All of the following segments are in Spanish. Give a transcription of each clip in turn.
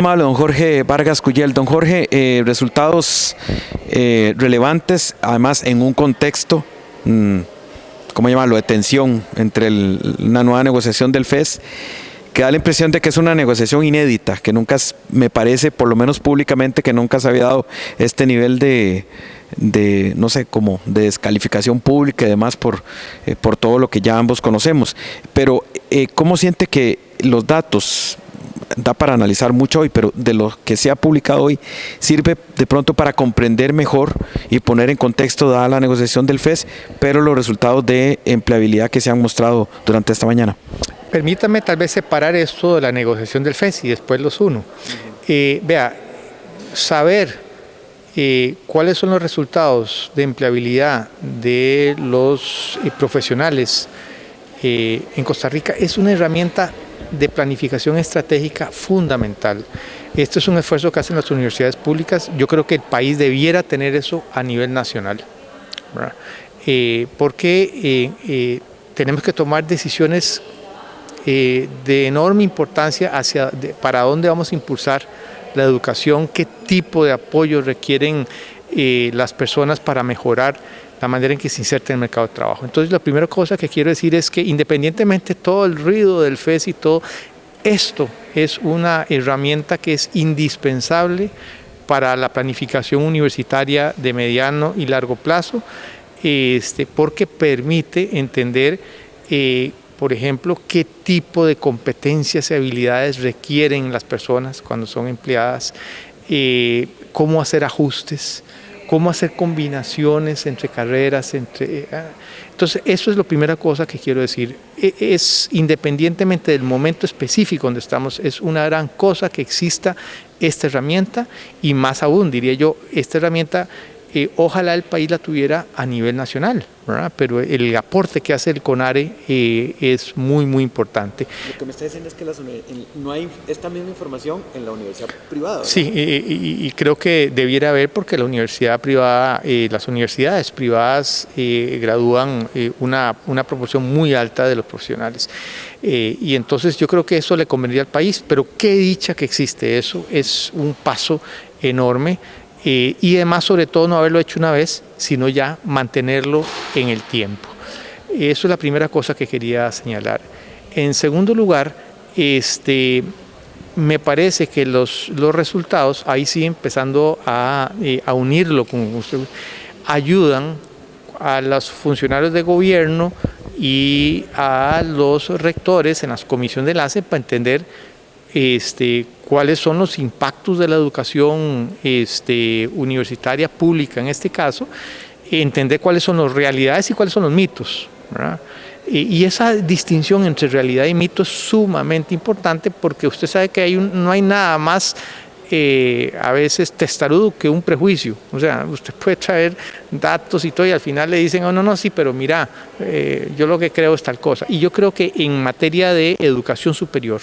Amable don Jorge Vargas Cuyel. Don Jorge, resultados relevantes, además en un contexto, ¿cómo llamarlo?, de tensión entre una nueva negociación del FES, que da la impresión de que es una negociación inédita, que nunca, me parece, por lo menos públicamente, que nunca se había dado este nivel de no sé, como de descalificación pública y demás por todo lo que ya ambos conocemos. Pero, ¿cómo siente que los datos, da para analizar mucho hoy, pero de lo que se ha publicado hoy, sirve de pronto para comprender mejor y poner en contexto, dada la negociación del FES, pero los resultados de empleabilidad que se han mostrado durante esta mañana? Permítame tal vez separar esto de la negociación del FES y después los uno. Vea, saber cuáles son los resultados de empleabilidad de los profesionales en Costa Rica es una herramienta de planificación estratégica fundamental. Esto es un esfuerzo que hacen las universidades públicas. Yo creo que el país debiera tener eso a nivel nacional, ¿verdad? Porque tenemos que tomar decisiones de enorme importancia para dónde vamos a impulsar la educación, qué tipo de apoyo requieren las personas para mejorar la manera en que se inserta en el mercado de trabajo. Entonces, la primera cosa que quiero decir es que independientemente de todo el ruido del FES y todo, esto es una herramienta que es indispensable para la planificación universitaria de mediano y largo plazo, porque permite entender, por ejemplo, qué tipo de competencias y habilidades requieren las personas cuando son empleadas, cómo hacer ajustes, cómo hacer combinaciones entre carreras, entonces eso es la primera cosa que quiero decir. Es independientemente del momento específico donde estamos, es una gran cosa que exista esta herramienta y más aún, diría yo, esta herramienta ojalá el país la tuviera a nivel nacional, ¿verdad? Pero el aporte que hace el CONARE es muy, muy importante. Lo que me está diciendo es que no hay esta misma información en la universidad privada, ¿verdad? Sí, y creo que debiera haber, porque la universidad privada, las universidades privadas gradúan una proporción muy alta de los profesionales. Y entonces yo creo que eso le convendría al país, pero qué dicha que existe eso, es un paso enorme. Y además, sobre todo, no haberlo hecho una vez, sino ya mantenerlo en el tiempo. Eso es la primera cosa que quería señalar. En segundo lugar, me parece que los resultados, ahí sí empezando a unirlo con usted, ayudan a los funcionarios de gobierno y a los rectores en las comisiones de enlace para entender cuáles son los impactos de la educación universitaria pública en este caso, entender cuáles son las realidades y cuáles son los mitos, ¿verdad? Y esa distinción entre realidad y mito es sumamente importante, porque usted sabe que no hay nada más a veces testarudo que un prejuicio. O sea, usted puede traer datos y todo y al final le dicen, oh, no, sí, pero mira, yo lo que creo es tal cosa. Y yo creo que en materia de educación superior,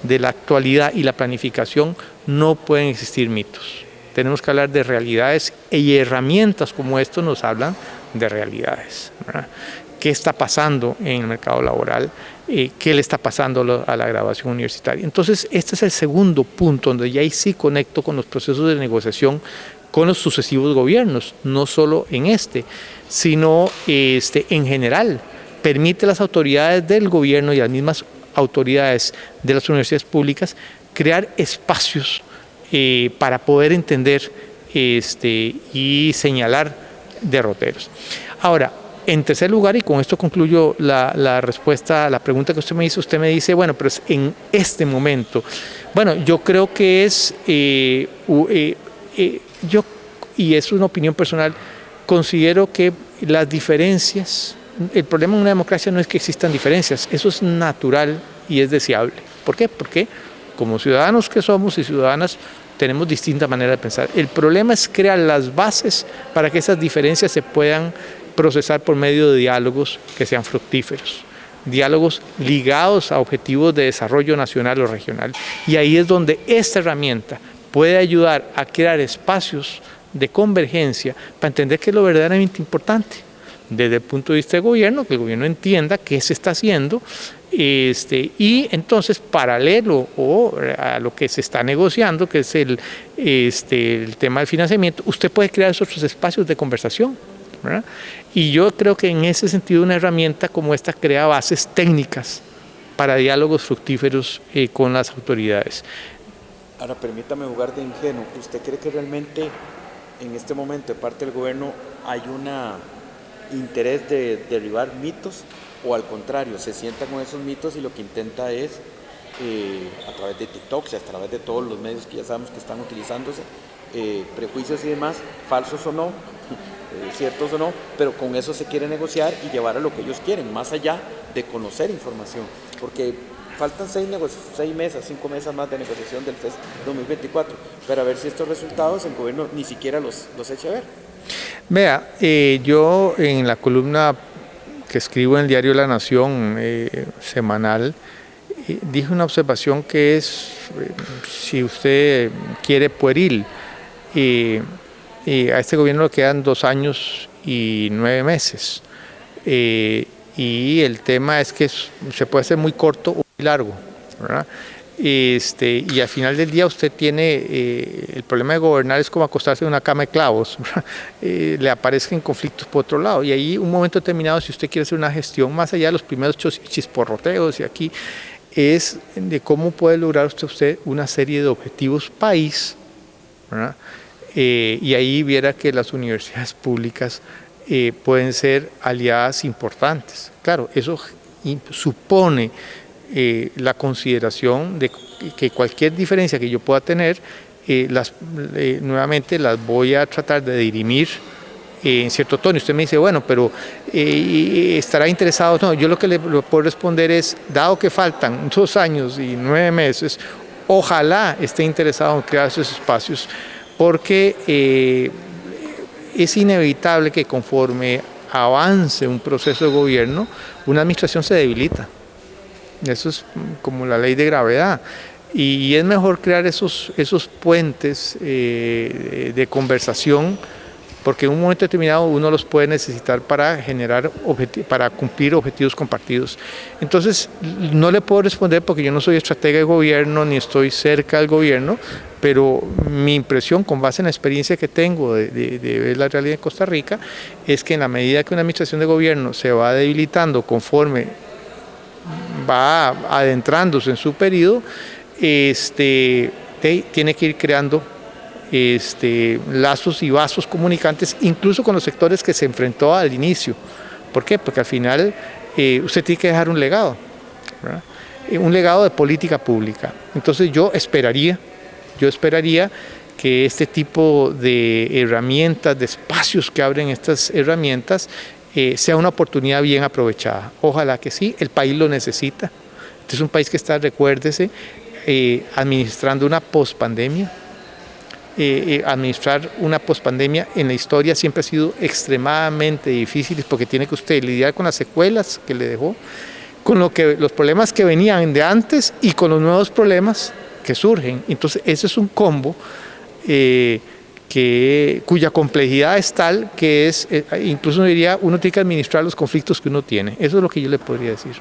de la actualidad y la planificación, no pueden existir mitos. Tenemos que hablar de realidades y herramientas como esto nos hablan de realidades, ¿verdad? ¿Qué está pasando en el mercado laboral? ¿Qué le está pasando a la graduación universitaria? Entonces, este es el segundo punto donde ya ahí sí conecto con los procesos de negociación con los sucesivos gobiernos, no solo en sino en general. Permite a las autoridades del gobierno y a las mismas autoridades de las universidades públicas crear espacios para poder entender y señalar derroteros. Ahora, en tercer lugar, y con esto concluyo la respuesta a la pregunta que usted me hizo, usted me dice, bueno, pero es en este momento. Bueno, yo creo que y es una opinión personal, considero que las diferencias, el problema en una democracia no es que existan diferencias, eso es natural y es deseable. ¿Por qué? Porque como ciudadanos que somos y ciudadanas tenemos distintas maneras de pensar. El problema es crear las bases para que esas diferencias se puedan procesar por medio de diálogos que sean fructíferos, diálogos ligados a objetivos de desarrollo nacional o regional. Y ahí es donde esta herramienta puede ayudar a crear espacios de convergencia para entender qué es lo verdaderamente importante. desde el punto de vista del gobierno, que el gobierno entienda qué se está haciendo, y entonces paralelo a lo que se está negociando, que es el tema del financiamiento, usted puede crear esos otros espacios de conversación, ¿verdad? Y yo creo que en ese sentido una herramienta como esta crea bases técnicas para diálogos fructíferos con las autoridades. Ahora, permítame jugar de ingenuo. ¿Usted cree que realmente en este momento de parte del gobierno hay un interés de derribar mitos, o al contrario, se sienta con esos mitos y lo que intenta es, a través de TikTok y a través de todos los medios que ya sabemos que están utilizándose, prejuicios y demás, falsos o no, ciertos o no, pero con eso se quiere negociar y llevar a lo que ellos quieren, más allá de conocer información, porque faltan 6 meses, 5 meses más de negociación del FES 2024, pero a ver si estos resultados el gobierno ni siquiera los eche a ver. Vea, yo en la columna que escribo en el diario La Nación semanal, dije una observación que es, si usted quiere, pueril. A este gobierno le quedan 2 años y 9 meses. Y el tema es que se puede hacer muy corto o muy largo, ¿verdad? Y al final del día usted tiene, el problema de gobernar es como acostarse en una cama de clavos, le aparecen conflictos por otro lado, y ahí un momento determinado, si usted quiere hacer una gestión más allá de los primeros chisporroteos y aquí, es de cómo puede lograr usted una serie de objetivos país, ¿verdad? Y ahí viera que las universidades públicas pueden ser aliadas importantes. Claro, eso supone la consideración de que cualquier diferencia que yo pueda tener, nuevamente las voy a tratar de dirimir en cierto tono. Usted me dice, bueno, pero ¿estará interesado? No, yo lo que le puedo responder es, dado que faltan 2 años y 9 meses, ojalá esté interesado en crear esos espacios, porque es inevitable que conforme avance un proceso de gobierno, una administración se debilita. Eso es como la ley de gravedad. Y es mejor crear esos puentes de conversación, porque en un momento determinado uno los puede necesitar para para cumplir objetivos compartidos. Entonces, no le puedo responder porque yo no soy estratega de gobierno ni estoy cerca del gobierno, pero mi impresión, con base en la experiencia que tengo de ver la realidad de Costa Rica, es que en la medida que una administración de gobierno se va debilitando conforme va adentrándose en su periodo, tiene que ir creando lazos y vasos comunicantes, incluso con los sectores que se enfrentó al inicio. ¿Por qué? Porque al final usted tiene que dejar un legado, ¿verdad? Un legado de política pública. Entonces yo esperaría que este tipo de herramientas, de espacios que abren estas herramientas, sea una oportunidad bien aprovechada. Ojalá que sí, el país lo necesita. Este es un país que está, recuérdese, administrando una pospandemia. Administrar una pospandemia en la historia siempre ha sido extremadamente difícil, porque tiene que usted lidiar con las secuelas que le dejó, con los problemas que venían de antes y con los nuevos problemas que surgen. Entonces ese es un combo cuya complejidad es tal que incluso diría, uno tiene que administrar los conflictos que uno tiene. Eso es lo que yo le podría decir.